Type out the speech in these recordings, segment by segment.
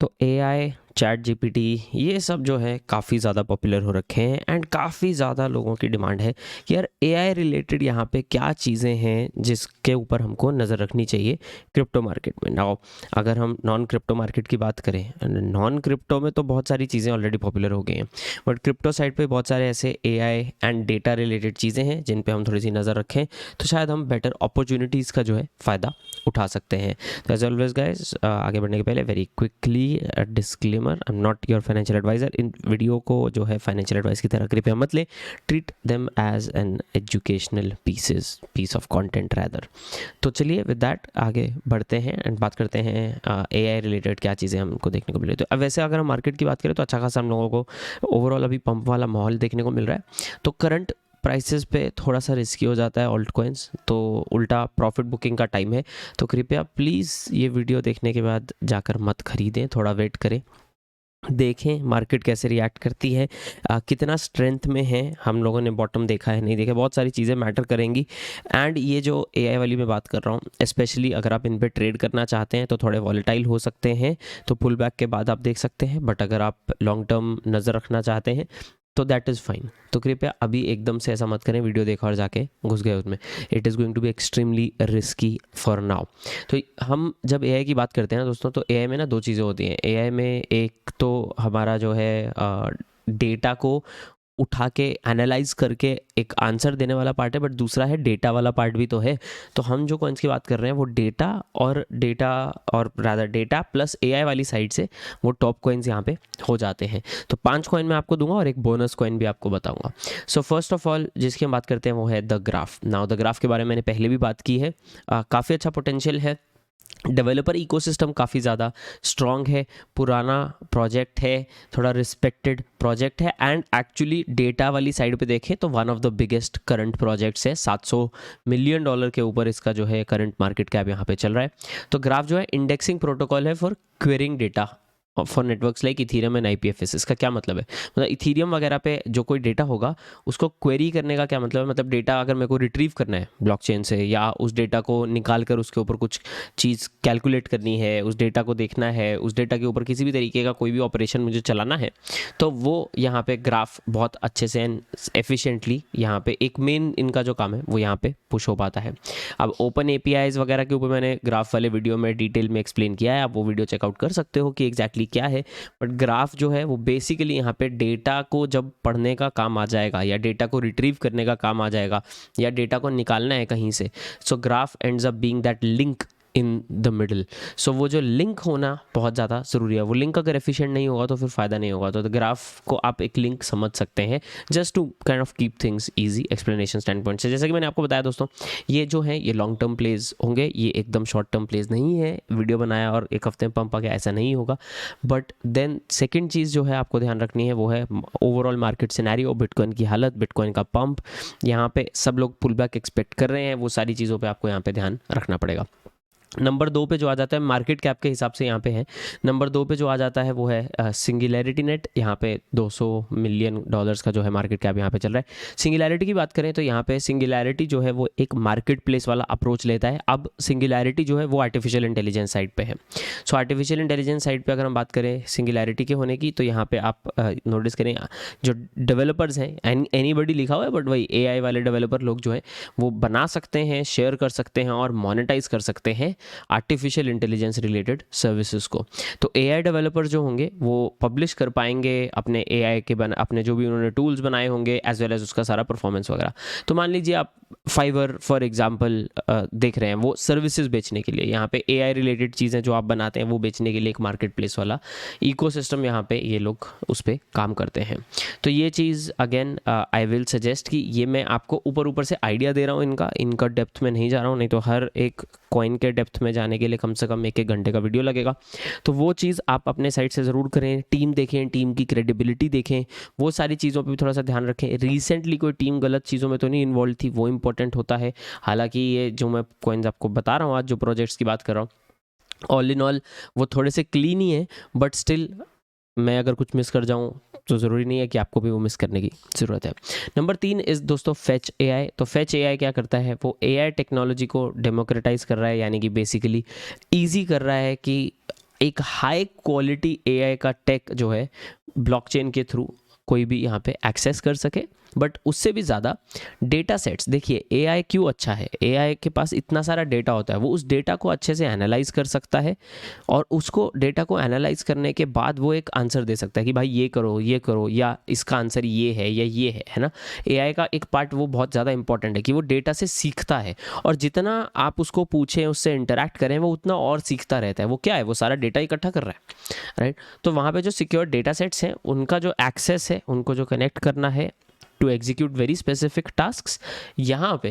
तो AI, chat GPT ये सब जो है काफ़ी ज़्यादा पॉपुलर हो रखे हैं एंड काफ़ी ज़्यादा लोगों की डिमांड है कि यार एआई रिलेटेड यहाँ पे क्या चीज़ें हैं जिसके ऊपर हमको नज़र रखनी चाहिए क्रिप्टो मार्केट में। नाउ अगर हम नॉन क्रिप्टो मार्केट की बात करें, नॉन क्रिप्टो में तो बहुत सारी चीज़ें ऑलरेडी पॉपुलर हो गई हैं, बट क्रिप्टो साइड पे बहुत सारे ऐसे एआई एंड डेटा रिलेटेड चीज़ें हैं जिन पे हम थोड़ी सी नज़र रखें तो शायद हम बेटर अपॉर्चुनिटीज़ का जो है फ़ायदा उठा सकते हैं। तो एज ऑलवेज गाइज, आगे बढ़ने के पहले very quickly disclaimer, I am not your financial advisor. इन वीडियो को जो है फाइनेंशियल एडवाइस की तरह कृपया मत ले, treat them as an educational piece of content rather. तो चलिए विद दैट आगे बढ़ते हैं एंड बात करते हैं एआई रिलेटेड क्या चीज़ें हमको देखने को मिल रही है। तो अब वैसे अगर हम मार्केट की बात करें तो अच्छा खासा हम लोगों को ओवरऑल अभी पंप वाला माहौल देखने को मिल रहा है। तो करंट प्राइसेस पे थोड़ा सा रिस्की हो जाता है ऑल्ट कॉइन्स, तो उल्टा प्रॉफिट बुकिंग का टाइम है। तो कृपया प्लीज़ ये वीडियो देखने के बाद जाकर मत खरीदें, थोड़ा वेट करें, देखें मार्केट कैसे रिएक्ट करती है, कितना स्ट्रेंथ में है, हम लोगों ने बॉटम देखा है नहीं देखा, बहुत सारी चीज़ें मैटर करेंगी। एंड ये जो एआई वाली मैं बात कर रहा हूँ, स्पेशली अगर आप इन पे ट्रेड करना चाहते हैं तो थोड़े वॉलेटाइल हो सकते हैं, तो पुल बैक के बाद आप देख सकते हैं, बट अगर आप लॉन्ग टर्म नज़र रखना चाहते हैं तो दैट इज़ फाइन। तो कृपया अभी एकदम से ऐसा मत करें, वीडियो देखा और जाके घुस गए उसमें, it is going to be extremely risky for now. तो हम जब एआई की बात करते हैं ना दोस्तों, तो एआई में ना दो चीज़ें होती हैं। एआई में एक तो हमारा जो है डेटा को उठा के एनालाइज करके एक आंसर देने वाला पार्ट है, बट दूसरा है डेटा वाला पार्ट भी तो है। तो हम जो कॉइन्स की बात कर रहे हैं वो डेटा और रादर डेटा प्लस एआई वाली साइड से वो टॉप कॉइन्स यहाँ पे हो जाते हैं। तो 5 कॉइन मैं आपको दूंगा और एक बोनस कॉइन भी आपको बताऊंगा। सो फर्स्ट ऑफ ऑल जिसकी हम बात करते हैं वो है the graph. Now the graph के बारे में मैंने पहले भी बात की है, काफ़ी अच्छा पोटेंशियल है, डेवलपर इकोसिस्टम काफ़ी ज़्यादा स्ट्रॉन्ग है, पुराना प्रोजेक्ट है, थोड़ा रिस्पेक्टेड प्रोजेक्ट है एंड एक्चुअली डेटा वाली साइड पे देखें तो one of the biggest current projects है। $700 मिलियन के ऊपर इसका जो है करंट मार्केट कैप यहाँ पे चल रहा है। तो ग्राफ जो है इंडेक्सिंग प्रोटोकॉल है for querying data for networks like Ethereum and IPFS. इसका क्या मतलब है, मतलब इथीरियम वगैरह पे जो कोई डेटा होगा उसको क्वेरी करने का क्या मतलब है, मतलब डेटा अगर मेरे को रिट्रीव करना है ब्लॉकचेन से या उस डेटा को निकाल कर उसके ऊपर कुछ चीज़ कैलकुलेट करनी है, उस डेटा को देखना है, उस डेटा के ऊपर किसी भी तरीके का कोई भी ऑपरेशन मुझे चलाना है, तो वो यहाँ पे ग्राफ बहुत अच्छे से एंड एफिशिएंटली यहाँ पे एक मेन इनका जो काम है वो यहाँ पे पुश हो पाता है। अब ओपन एपीआईज वगैरह के ऊपर मैंने ग्राफ वाले वीडियो में डिटेल में एक्सप्लेन किया है, आप वो वीडियो चेकआउट कर सकते हो कि एग्जैक्टली क्या है। बट ग्राफ जो है वो बेसिकली यहाँ पे डेटा को जब पढ़ने का काम आ जाएगा या डेटा को रिट्रीव करने का काम आ जाएगा या डेटा को निकालना है कहीं से, सो graph ends up being that link in the middle. So वो जो लिंक होना बहुत ज़्यादा ज़रूरी है, वो लिंक अगर एफिशिएंट नहीं होगा तो फिर फ़ायदा नहीं होगा। तो ग्राफ को आप एक लिंक समझ सकते हैं just to kind of keep things easy explanation stand point से। जैसा कि मैंने आपको बताया दोस्तों, ये जो है ये लॉन्ग टर्म प्लेज होंगे, ये एकदम शॉर्ट टर्म प्लेज नहीं है। वीडियो बनाया और एक हफ्ते में पंप आ गया ऐसा नहीं होगा। बट देन सेकेंड चीज़ जो है आपको ध्यान रखनी है वो है ओवरऑल मार्केट सिनेरियो, बिटकॉइन की हालत, बिटकॉइन का पंप, यहाँ पे सब लोग पुल बैक एक्सपेक्ट कर रहे हैं, वो सारी चीज़ों पर आपको यहाँ पे ध्यान रखना पड़ेगा। नंबर 2 पे जो आ जाता है मार्केट कैप के हिसाब से यहाँ पे है, नंबर 2 पे जो आ जाता है वो है सिंगुलैरिटी नेट। यहाँ पे $200 मिलियन का जो है मार्केट कैप यहाँ पे चल रहा है। सिंगुलैरिटी की बात करें तो यहाँ पे सिंगुलैरिटी जो है वो एक मार्केट प्लेस वाला अप्रोच लेता है। अब सिंगुलैरिटी जो है वो आर्टिफिशियल इंटेलिजेंस साइड पे है। सो आर्टिफिशियल इंटेलिजेंस साइड पे अगर हम बात करें सिंगुलैरिटी के होने की, तो यहाँ पे आप नोटिस करें जो डेवलपर्स हैं, एनीबडी लिखा हुआ है बट वही एआई वाले डेवलपर लोग जो है वो बना सकते हैं, शेयर कर सकते हैं और मोनेटाइज कर सकते हैं आर्टिफिशियल इंटेलिजेंस रिलेटेड सर्विसेज को। तो एआई डेवलपर जो होंगे वो पब्लिश कर पाएंगे अपने एआई के अपने जो भी उन्होंने टूल्स बनाए होंगे एज वेल एज उसका सारा परफॉर्मेंस वगैरह। तो मान लीजिए आप फाइवर फॉर एग्जांपल देख रहे हैं, वो सर्विसेज बेचने के लिए, यहाँ पे एआई रिलेटेड चीज़ें जो आप बनाते हैं वो बेचने के लिए एक मार्केट प्लेस वाला इकोसिस्टम यहाँ पे ये लोग उस पर काम करते हैं। तो ये चीज़ अगेन आई विल सजेस्ट कि ये मैं आपको ऊपर से आइडिया दे रहा हूँ, इनका डेप्थ में नहीं जा रहा हूँ, नहीं तो हर एक कॉइन के डेप्थ में जाने के लिए कम से कम 1-1 घंटे का वीडियो लगेगा। तो वो चीज़ आप अपने साइड से ज़रूर करें, टीम देखें, टीम की क्रेडिबिलिटी देखें, वो सारी चीज़ों पे भी थोड़ा सा ध्यान रखें। रिसेंटली कोई टीम गलत चीज़ों में तो नहीं इन्वॉल्व थी, वो इंपॉर्टेंट होता है। हालांकि ये जो मैं कॉइन्स आपको बता रहा हूँ आज, जो प्रोजेक्ट्स की बात कर रहा हूँ, ऑल इन ऑल वो थोड़े से क्लीन ही है, बट स्टिल मैं अगर कुछ मिस कर जाऊँ तो ज़रूरी नहीं है कि आपको भी वो मिस करने की ज़रूरत है। नंबर 3 इस दोस्तों फेच एआई। तो फेच एआई क्या करता है, वो एआई टेक्नोलॉजी को डेमोक्रेटाइज कर रहा है, यानी कि बेसिकली ईजी कर रहा है कि एक हाई क्वालिटी एआई का टेक जो है ब्लॉकचेन के थ्रू कोई भी यहाँ पे एक्सेस कर सके। बट उससे भी ज़्यादा डेटा सेट्स, देखिए एआई क्यों अच्छा है, एआई के पास इतना सारा डेटा होता है, वो उस डेटा को अच्छे से एनालाइज कर सकता है और उसको डेटा को एनालाइज करने के बाद वो एक आंसर दे सकता है कि भाई ये करो या इसका आंसर ये है या ये है ना। एआई का एक पार्ट वो बहुत ज़्यादा इंपॉर्टेंट है कि वो डेटा से सीखता है और जितना आप उसको पूछें, उससे इंटरेक्ट करें, वो उतना और सीखता रहता है। वो क्या है, वो सारा डेटा इकट्ठा कर रहा है, राइट। तो वहाँ पे जो सिक्योर डेटा सेट्स हैं उनका जो एक्सेस है, उनको जो कनेक्ट करना है to execute very specific tasks, यहाँ पे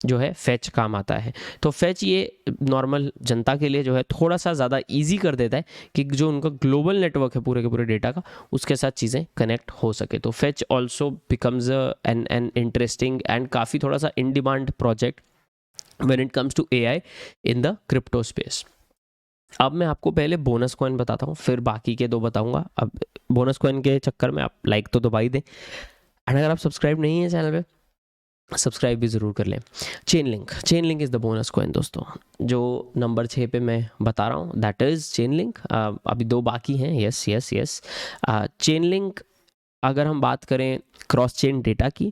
जो है फेच काम आता है। तो फेच ये नॉर्मल जनता के लिए जो है थोड़ा सा ज़्यादा इजी कर देता है कि जो उनका ग्लोबल नेटवर्क है पूरे के पूरे डेटा का, उसके साथ चीज़ें कनेक्ट हो सके। तो Fetch also becomes an interesting and काफ़ी थोड़ा सा in demand project when it comes to AI in the crypto space. अब मैं आपको पहले बोनस कॉइन बताता हूँ, फिर बाकी के दो बताऊँगा। अब बोनस कॉइन के चक्कर में आप लाइक तो दबा ही दें, एंड अगर आप सब्सक्राइब नहीं है चैनल पे, सब्सक्राइब भी ज़रूर कर लें। Chain link is the bonus coin दोस्तों, जो नंबर 6 पे मैं बता रहा हूँ, दैट इज़ चेन लिंक। अभी 2 बाकी हैं। यस चेन लिंक, अगर हम बात करें क्रॉस चेन डेटा की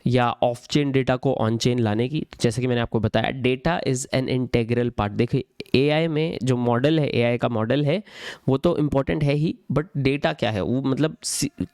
या ऑफ चेन डेटा को ऑन चेन लाने की, तो जैसे कि मैंने आपको बताया, data is an integral part. देखिए एआई में जो मॉडल है, एआई का मॉडल है, वो तो इम्पोर्टेंट है ही, बट डेटा क्या है, वो मतलब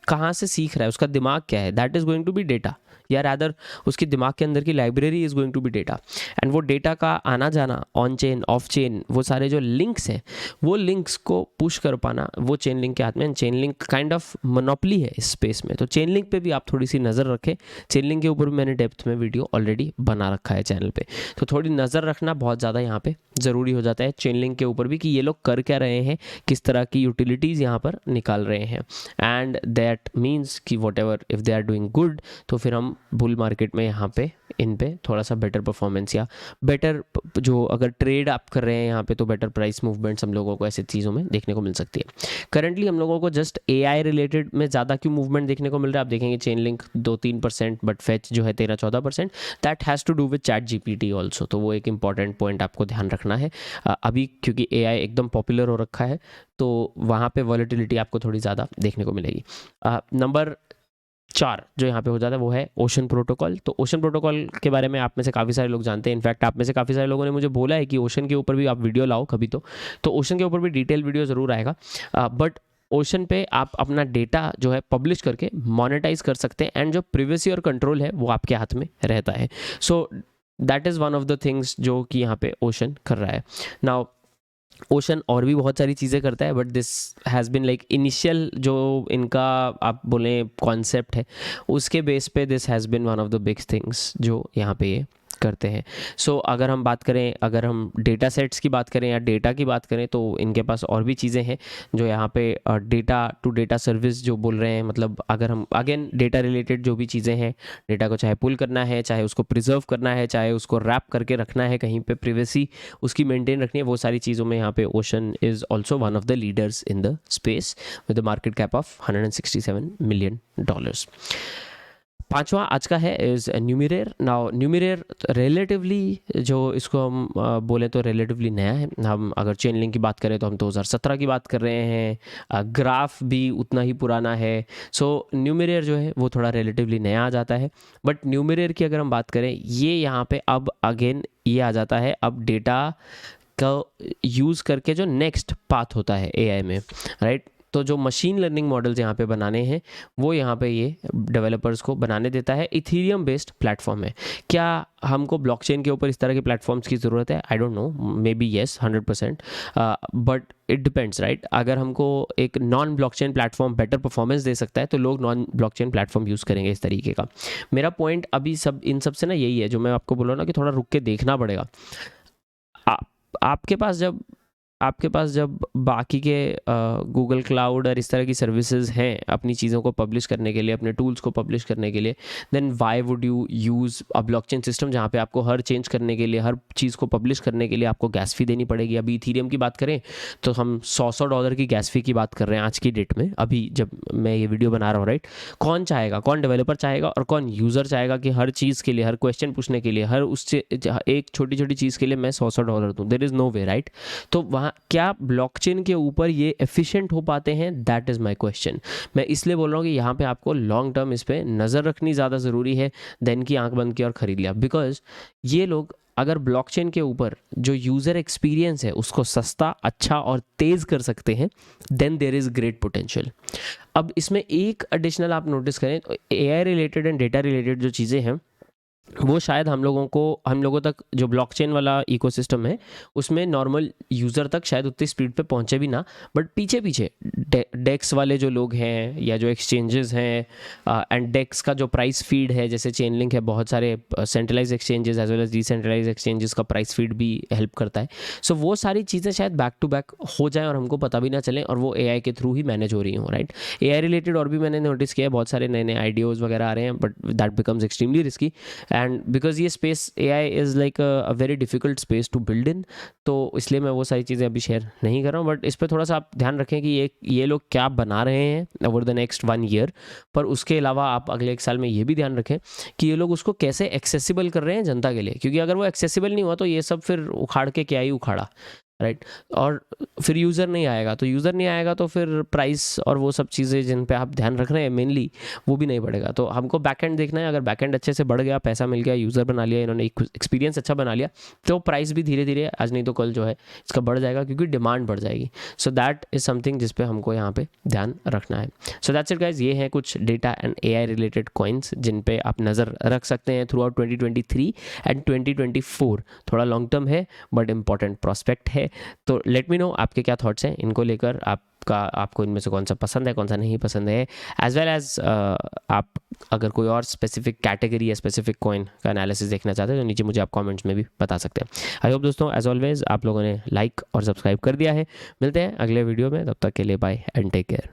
कहाँ से सीख रहा है, उसका दिमाग क्या है, that is going to be data, या रादर उसके दिमाग के अंदर की library is going to be data. And वो डेटा का आना जाना ऑन चेन ऑफ चेन, वो सारे जो लिंक्स हैं, वो लिंक्स को पुश कर पाना वो चेन लिंक के हाथ में। Chain link kind of monopoly है इस स्पेस में, तो चेन लिंक पे भी आप थोड़ी सी नज़र रखें। चेन लिंक के ऊपर भी मैंने डेप्थ में वीडियो ऑलरेडी बना रखा है चैनल पे, तो थोड़ी नज़र रखना बहुत ज़्यादा यहाँ पे ज़रूरी हो जाता है चेन लिंक के ऊपर भी, कि ये लोग कर क्या रहे हैं, किस तरह की यूटिलिटीज़ यहाँ पर निकाल रहे हैं। एंड दैट मीन्स कि whatever if they are doing good, तो फिर हम बुल मार्केट में यहाँ पे इन पे थोड़ा सा बेटर परफॉर्मेंस या बेटर जो अगर ट्रेड आप कर रहे हैं यहाँ पे, तो बेटर प्राइस मूवमेंट्स हम लोगों को ऐसी चीज़ों में देखने को मिल सकती है। करंटली हम लोगों को जस्ट एआई रिलेटेड में ज़्यादा क्यों मूवमेंट देखने को मिल रहा है, आप देखेंगे चेन लिंक 2-3%, बट फेच जो है 13-14%, that has to do with Chat GPT also. तो वो एक इंपॉर्टेंट पॉइंट आपको ध्यान रखना है। अभी क्योंकि एआई एकदम पॉपुलर हो रखा है, तो वहाँ पे वॉलेटिलिटी आपको थोड़ी ज़्यादा देखने को मिलेगी। नंबर 4 जो यहाँ पे हो जाता है वो है ओशन प्रोटोकॉल। तो ओशन प्रोटोकॉल के बारे में आप में से काफ़ी सारे लोग जानते हैं। इनफैक्ट आप में से काफ़ी सारे लोगों ने मुझे बोला है कि ओशन के ऊपर भी आप वीडियो लाओ कभी, तो ओशन के ऊपर भी डिटेल वीडियो ज़रूर आएगा। बट ओशन पे आप अपना डेटा जो है पब्लिश करके मोनेटाइज कर सकते हैं, एंड जो प्रिवेसी और कंट्रोल है वो आपके हाथ में रहता है। So that is one of the things जो कि यहाँ पे ओशन कर रहा है। नाउ ओशन और भी बहुत सारी चीज़ें करता है, but this has been like initial जो इनका आप बोलें कॉन्सेप्ट है, उसके बेस पे this has been one of the big things जो यहाँ पे ये करते हैं। सो अगर हम बात करें, अगर हम डेटा सेट्स की बात करें या डेटा की बात करें, तो इनके पास और भी चीज़ें हैं जो यहाँ पे डेटा टू डेटा सर्विस जो बोल रहे हैं। मतलब अगर हम अगेन डेटा रिलेटेड जो भी चीज़ें हैं, डेटा को चाहे पुल करना है, चाहे उसको प्रिजर्व करना है, चाहे उसको रैप करके रखना है, कहीं पे प्रिवेसी उसकी मेंटेन रखनी है, वो सारी चीज़ों में यहाँ पे Ocean is also one of the leaders in the space with the market cap of $167 million. 5वां आज का है is Numeraire. Now Numeraire relatively जो इसको हम बोलें तो रिलेटिवली नया है। हम अगर चेन लिंक की बात करें तो हम 2017 की बात कर रहे हैं, ग्राफ भी उतना ही पुराना है। सो न्यूमिरेर जो है वो थोड़ा रिलेटिवली नया आ जाता है। बट न्यूमिरेर की अगर हम बात करें, ये यहाँ पे अब अगेन ये आ जाता है, अब डेटा का यूज़ करके जो नेक्स्ट पाथ होता है एआई में, राइट। तो जो मशीन लर्निंग मॉडल्स यहाँ पे बनाने हैं, वो यहाँ पे ये डेवलपर्स को बनाने देता है। इथीरियम बेस्ड प्लेटफॉर्म है। क्या हमको ब्लॉकचेन के ऊपर इस तरह के प्लेटफॉर्म्स की ज़रूरत है? I don't know, maybe yes 100%, but it depends, right. अगर हमको एक non blockchain platform better performance दे सकता है, तो लोग नॉन ब्लॉकचेन प्लेटफॉर्म यूज़ करेंगे इस तरीके का। मेरा पॉइंट अभी सब इन सब से ना यही है, जो मैं आपको बोल रहा हूँ ना, कि थोड़ा रुक के देखना पड़ेगा। आपके पास जब बाकी के गूगल क्लाउड और इस तरह की सर्विसेज हैं अपनी चीज़ों को पब्लिश करने के लिए, अपने टूल्स को पब्लिश करने के लिए, then why would you use a blockchain system जहाँ पे आपको हर चेंज करने के लिए, हर चीज़ को पब्लिश करने के लिए आपको गैस फी देनी पड़ेगी। अभी इथीरियम की बात करें तो हम $100 की गैस फी की बात कर रहे हैं आज की डेट में, अभी जब मैं ये वीडियो बना रहा हूँ, राइट। कौन चाहेगा, कौन डेवलपर चाहेगा और कौन यूज़र चाहेगा कि हर चीज़ के लिए, हर क्वेश्चन पूछने के लिए, हर उससे एक छोटी छोटी चीज़ के लिए मैं $100 दूँ? There is no way, right. तो वहाँ क्या ब्लॉकचेन के ऊपर ये एफिशिएंट हो पाते हैं, दैट इज़ माय क्वेश्चन। मैं इसलिए बोल रहा हूँ कि यहाँ पे आपको लॉन्ग टर्म इस पर नज़र रखनी ज़्यादा ज़रूरी है देन कि आंख बंद की और ख़रीद लिया। बिकॉज ये लोग अगर ब्लॉकचेन के ऊपर जो यूज़र एक्सपीरियंस है उसको सस्ता, अच्छा और तेज़ कर सकते हैं, then there is great potential. अब इसमें एक एडिशनल आप नोटिस करें, AI related and data related जो चीज़ें हैं वो शायद हम लोगों तक जो ब्लॉकचेन वाला इकोसिस्टम है उसमें नॉर्मल यूज़र तक शायद उतनी स्पीड पे पहुंचे भी ना, बट पीछे पीछे डेक्स वाले जो लोग हैं या जो एक्सचेंजेस हैं एंड डेक्स का जो प्राइस फीड है, जैसे चेन लिंक है, बहुत सारे centralise exchanges as well as decentralise exchanges का प्राइस फीड भी हेल्प करता है। सो वो सारी चीज़ें शायद बैक टू बैक हो जाएँ और हमको पता भी ना चले, और वो AI के थ्रू ही मैनेज हो रही हूँ, राइट। AI रिलेटेड और भी मैंने नोटिस किया है, बहुत सारे नए नए आइडियाज़ वगैरह आ रहे हैं, but that becomes extremely risky and because ये space AI is like a very difficult space to build in, तो इसलिए मैं वो सारी चीज़ें अभी शेयर नहीं कर रहा हूँ। बट इस पर थोड़ा सा आप ध्यान रखें कि ये लोग क्या बना रहे हैं ओवर द नेक्स्ट 1 ईयर, पर उसके अलावा आप अगले 1 साल में ये भी ध्यान रखें कि ये लोग उसको कैसे एक्सेसिबल कर रहे हैं जनता के लिए, क्योंकि अगर वो एक्सेसिबल नहीं हुआ तो ये सब फिर उखाड़ के क्या ही उखाड़ा, राइट। और फिर यूज़र नहीं आएगा, तो फिर प्राइस और वो सब चीज़ें जिन पे आप ध्यान रख रहे हैं मेनली, वो भी नहीं बढ़ेगा। तो हमको बैकएंड देखना है। अगर बैकएंड अच्छे से बढ़ गया, पैसा मिल गया, यूज़र बना लिया, इन्होंने एक्सपीरियंस अच्छा बना लिया, तो प्राइस भी धीरे धीरे आज नहीं तो कल जो है इसका बढ़ जाएगा, क्योंकि डिमांड बढ़ जाएगी। सो दैट इज़ समथिंग जिस पे हमको यहाँ पे ध्यान रखना है। सो दैट्स इट गाइज, ये हैं कुछ data and AI related coins जिन पे आप नज़र रख सकते हैं थ्रू आउट 2023 एंड 2024। थोड़ा लॉन्ग टर्म है बट इंपॉर्टेंट प्रॉस्पेक्ट है। तो लेट मी नो आपके क्या थॉट्स हैं इनको लेकर, आपको इनमें से कौन सा पसंद है, कौन सा नहीं पसंद है, एज वेल एज आप अगर कोई और स्पेसिफिक कैटेगरी या स्पेसिफिक कॉइन का एनालिसिस देखना चाहते हैं तो नीचे मुझे आप कमेंट्स में भी बता सकते हैं। आई होप दोस्तों एज ऑलवेज आप लोगों ने लाइक और सब्सक्राइब कर दिया है। मिलते हैं अगले वीडियो में, तब तक के लिए बाय एंड टेक केयर।